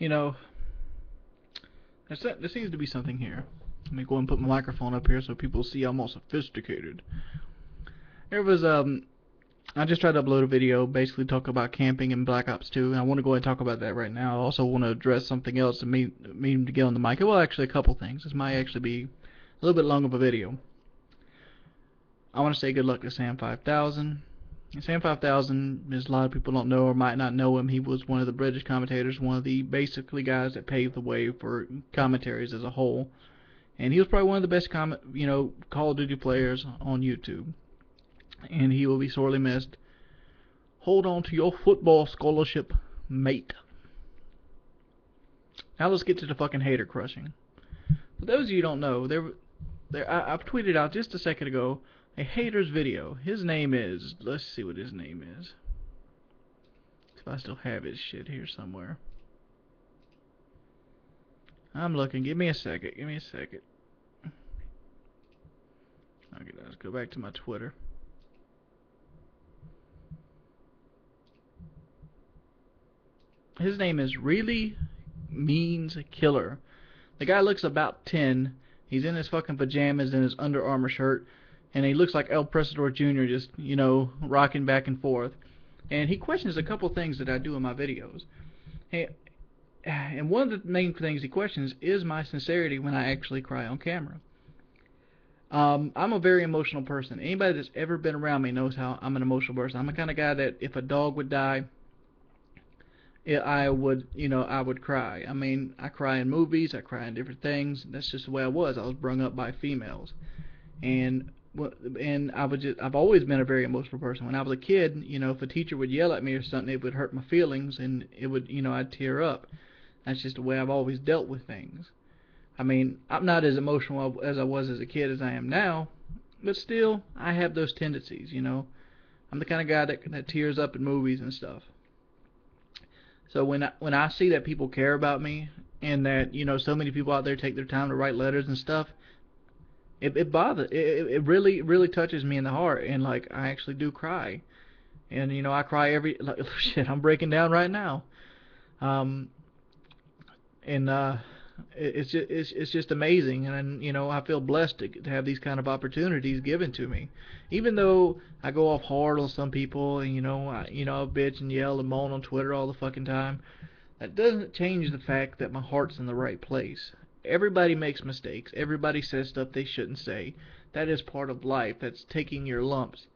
You know, there seems to be something here. Let me go and put my microphone up here so people see I'm all sophisticated. There was I just tried to upload a video, basically talk about camping in Black Ops 2, and I want to go ahead and talk about that right now. I also want to address something else and mean to get on the mic. Well, actually, a couple things. This might actually be a little bit long of a video. I want to say good luck to Sam 5000. Sam 5000, as a lot of people don't know or might not know him, he was one of the British commentators, one of the basically guys that paved the way for commentaries as a whole. And he was probably one of the best Call of Duty players on YouTube. And he will be sorely missed. Hold on to your football scholarship, mate. Now let's get to the fucking hater crushing. For those of you who don't know, I've tweeted out just a second ago a hater's video. His name is, let's see what his name is. If I still have his shit here somewhere. I'm looking. Give me a second. Give me a second. Okay, let's go back to my Twitter. His name is Really Means Killer. The guy looks about 10. He's in his fucking pajamas and his Under Armour shirt. And he looks like El Presador Jr. just, rocking back and forth. And he questions a couple things that I do in my videos. And one of the main things he questions is my sincerity when I actually cry on camera. I'm a very emotional person. Anybody that's ever been around me knows how I'm an emotional person. I'm the kind of guy that if a dog would die, I would cry. I mean, I cry in movies, I cry in different things. That's just the way I was. I was brought up by females. And I've always been a very emotional person. When I was a kid, if a teacher would yell at me or something, it would hurt my feelings, and it would, I'd tear up. That's just the way I've always dealt with things. I mean, I'm not as emotional as I was as a kid as I am now, but still, I have those tendencies, I'm the kind of guy that tears up in movies and stuff. So when I see that people care about me, and that, so many people out there take their time to write letters and stuff, it bothers. It really touches me in the heart, and like I actually do cry, and I cry shit. I'm breaking down right now, it's just amazing, and I feel blessed to have these kind of opportunities given to me, even though I go off hard on some people, and I bitch and yell and moan on Twitter all the fucking time. That doesn't change the fact that my heart's in the right place. Everybody makes mistakes. Everybody says stuff they shouldn't say. That is part of life. That's taking your lumps.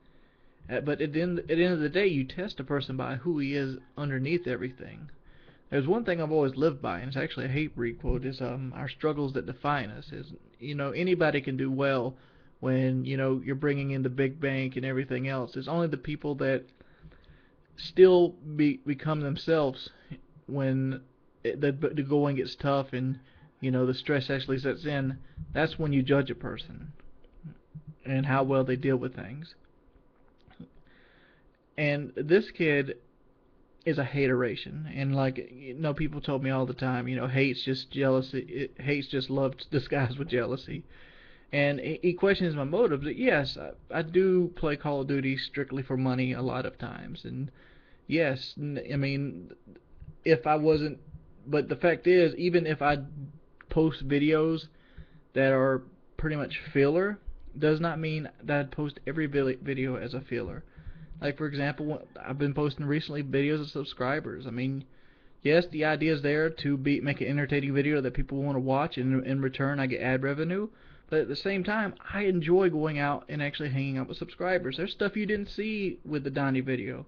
But at the end of the day, you test a person by who he is underneath everything. There's one thing I've always lived by, and it's actually a hate quote, is our struggles that define us. Is anybody can do well when you're bringing in the big bank and everything else. It's only the people that still become themselves when the going gets tough and the stress actually sets in. That's when you judge a person and how well they deal with things. And this kid is a hateration, and people told me all the time, hate's just jealousy. Hate's just love disguised with jealousy. And he questions my motives. Yes, I do play Call of Duty strictly for money a lot of times, and yes, I mean, if I wasn't, but the fact is, even if I post videos that are pretty much filler, does not mean that I'd post every video as a filler. Like, for example, I've been posting recently videos of subscribers. I mean, yes, the idea is there to make an entertaining video that people want to watch, and in return I get ad revenue. But at the same time, I enjoy going out and actually hanging out with subscribers. There's stuff you didn't see with the Donnie video.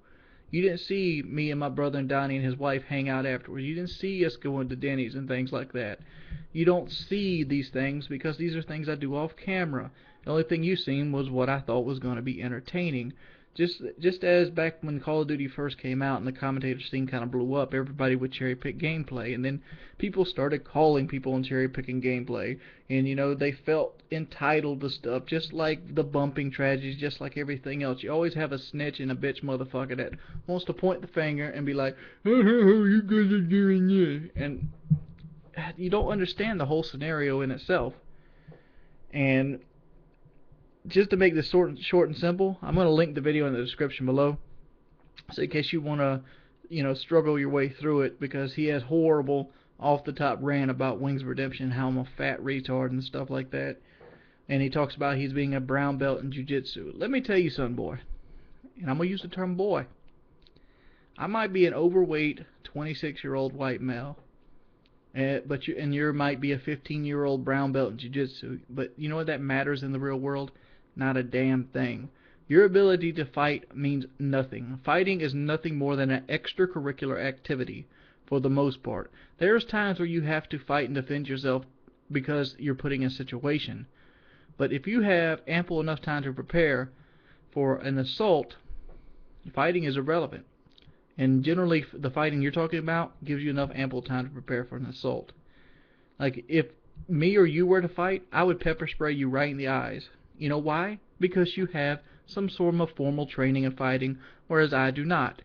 You didn't see me and my brother and Donnie and his wife hang out afterwards. You didn't see us going to Denny's and things like that. You don't see these things because these are things I do off camera. The only thing you seen was what I thought was going to be entertaining. Just as back when Call of Duty first came out and the commentator scene kind of blew up, everybody would cherry pick gameplay, and then people started calling people and cherry picking gameplay, and they felt entitled to stuff, just like the bumping tragedies, just like everything else. You always have a snitch and a bitch motherfucker that wants to point the finger and be like, oh, you guys are doing this, and you don't understand the whole scenario in itself. And just to make this short and simple, I'm going to link the video in the description below, so in case you want to, struggle your way through it, because he has horrible, off the top rant about Wings of Redemption, how I'm a fat retard and stuff like that. And he talks about he's being a brown belt in jiu-jitsu. Let me tell you something, boy. And I'm going to use the term boy. I might be an overweight 26-year-old white male. But you might be a 15-year-old brown belt in jiu-jitsu. But you know what that matters in the real world? Not a damn thing. Your ability to fight means nothing. Fighting is nothing more than an extracurricular activity for the most part. There's times where you have to fight and defend yourself because you're putting in a situation. But if you have ample enough time to prepare for an assault, fighting is irrelevant. And generally, the fighting you're talking about gives you enough ample time to prepare for an assault. Like, if me or you were to fight, I would pepper spray you right in the eyes. You know why? Because you have some sort of formal training in fighting, whereas I do not.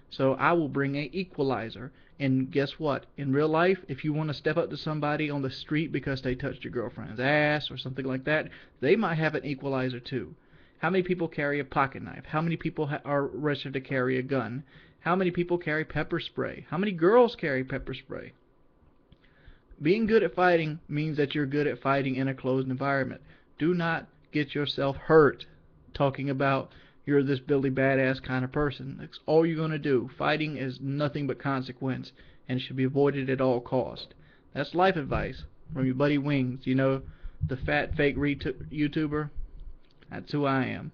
So I will bring an equalizer. And guess what? In real life, if you want to step up to somebody on the street because they touched your girlfriend's ass or something like that, they might have an equalizer too. How many people carry a pocket knife? How many people are registered to carry a gun? How many people carry pepper spray? How many girls carry pepper spray? Being good at fighting means that you're good at fighting in a closed environment. Do not get yourself hurt talking about you're this Billy Badass kind of person. That's all you're going to do. Fighting is nothing but consequence and should be avoided at all costs. That's life advice from your buddy Wings. You know, the fat fake YouTuber? That's who I am.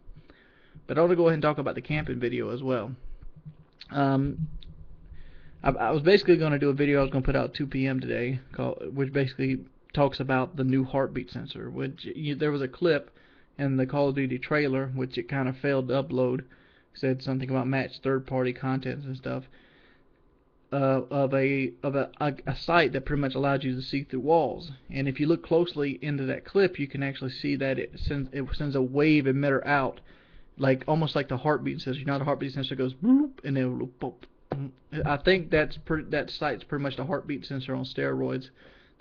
But I want to go ahead and talk about the camping video as well. I was basically going to do a video I was going to put out at 2 p.m. today, which basically talks about the new heartbeat sensor. There was a clip in the Call of Duty trailer, which it kind of failed to upload. Said something about match third-party contents and stuff. Of a site that pretty much allowed you to see through walls. And if you look closely into that clip, you can actually see that it sends a wave emitter out, like almost like the heartbeat sensor. You know, the heartbeat sensor goes boop, and then boop. I think that site's pretty much the heartbeat sensor on steroids,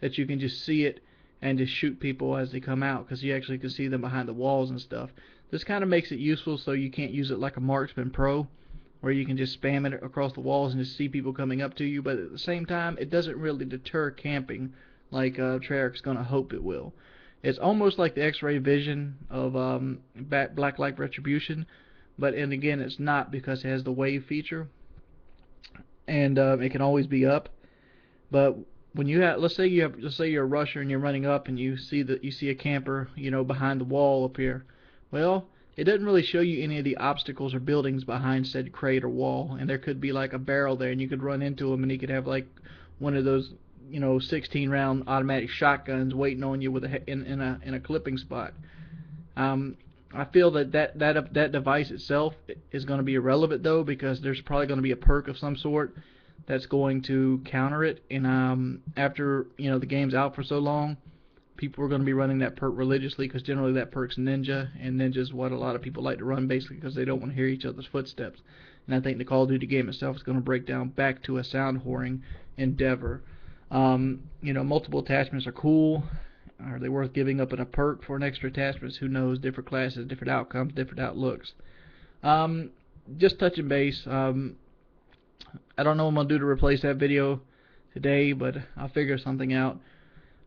that you can just see it and just shoot people as they come out, because you actually can see them behind the walls and stuff. This kind of makes it useful, so you can't use it like a Marksman Pro, where you can just spam it across the walls and just see people coming up to you. But at the same time, it doesn't really deter camping like Treyarch's going to hope it will. It's almost like the X-ray vision of Blacklight Retribution, but and again, it's not, because it has the wave feature, and it can always be up. But when you have, let's say you're a rusher and you're running up and you see a camper, you know, behind the wall up here. Well, it doesn't really show you any of the obstacles or buildings behind said crate or wall, and there could be like a barrel there, and you could run into him, and he could have like one of those, you know, 16-round automatic shotguns waiting on you with in a clipping spot. I feel that device itself is going to be irrelevant though, because there's probably going to be a perk of some sort that's going to counter it. And after, you know, the game's out for so long, people are going to be running that perk religiously, because generally that perk's ninja, and ninja's what a lot of people like to run, basically because they don't want to hear each other's footsteps. And I think the Call of Duty game itself is going to break down back to a sound whoring endeavor. You know, multiple attachments are cool. Are they worth giving up in a perk for an extra attachments? Who knows? Different classes, different outcomes, different outlooks. Just touching base. I don't know what I'm going to do to replace that video today, but I'll figure something out.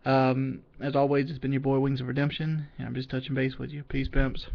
As always, it's been your boy Wings of Redemption, and I'm just touching base with you. Peace, pimps.